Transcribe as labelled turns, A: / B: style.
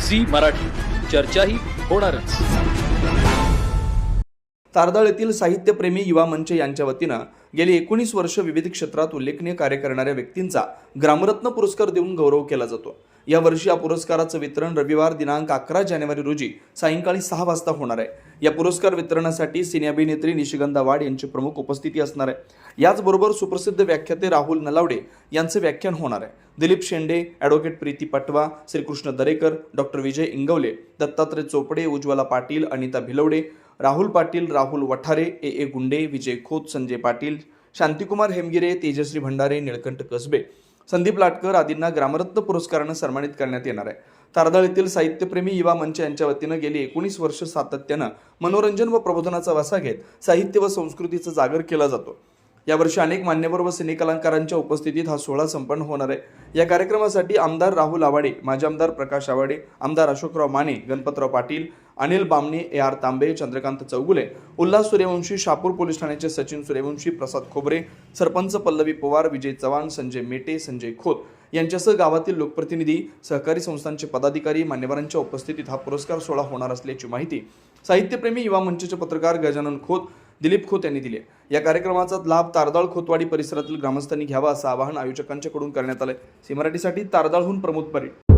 A: Zee Marathi, चर्चाही होणारच।
B: तारदाळ येथील साहित्यप्रेमी युवा मंच यांच्या वतीनं गेली 19 वर्ष विविध क्षेत्रात उल्लेखनीय कार्य करणाऱ्या व्यक्तींचा ग्रामरत्न पुरस्कार देऊन गौरव केला जातो। या वर्षी या पुरस्काराचं वितरण रविवार दिनांक 11 जानेवारी रोजी सायंकाळी 6 वाजता होणार आहे। या पुरस्कार वितरणासाठी सिने अभिनेत्री निशिगंधा वाड यांची प्रमुख उपस्थिती असणार आहे। याचबरोबर सुप्रसिद्ध व्याख्याते राहुल नलावडे यांचे व्याख्यान होणार आहे। दिलीप शेंडे, ॲडव्होकेट प्रीती पटवा, श्रीकृष्ण दरेकर, डॉक्टर विजय इंगवले, दत्तात्रय चोपडे, उज्ज्वला पाटील, अनिता भिलवडे, राहुल पाटील, राहुल वठारे, ए गुंडे, विजय खोत, संजय पाटील, शांतिकुमार हेमगिरे, तेजश्री भंडारे, निळकंठ कसबे, संदीप लाटकर आदींना ग्रामरत्न पुरस्कारानं सन्मानित करण्यात येणार आहे। तारदाळ येथील साहित्यप्रेमी युवा मंच यांच्या वतीनं गेली 19 वर्ष सातत्यानं मनोरंजन व प्रबोधनाचा वसा घेत साहित्य व संस्कृतीचा जागर केला जातो। यावर्षी अनेक मान्यवर व सिनेकलाकारांच्या उपस्थितीत हा सोहळा संपन्न होणार आहे। या कार्यक्रमासाठी आमदार राहुल आवाडे, माजी आमदार प्रकाश आवाडे, आमदार अशोकराव माने, गणपतराव पाटील, अनिल बामणे, AR तांबे, चंद्रकांत चौगुले, उल्हास सूर्यवंशी, शापूर पोलीस ठाण्याचे सचिन सूर्यवंशी, प्रसाद खोबरे, सरपंच पल्लवी पवार, विजय चव्हाण, संजय मेटे, संजय खोत यांच्यासह गावातील लोकप्रतिनिधी, सहकारी संस्थांचे पदाधिकारी मान्यवरांच्या उपस्थितीत हा पुरस्कार सोहळा होणार असल्याची माहिती साहित्यप्रेमी युवा मंचचे पत्रकार गजानन खोत, दिलीप खोत यांनी दिले। या कार्यक्रमाचा लाभ तारदाळ खोतवाडी परिसरातील ग्रामस्थांनी घ्यावा असं आवाहन आयोजकांच्याकडून करण्यात आलंय। सी मराठीसाठी तारदाळहून प्रमोद परे।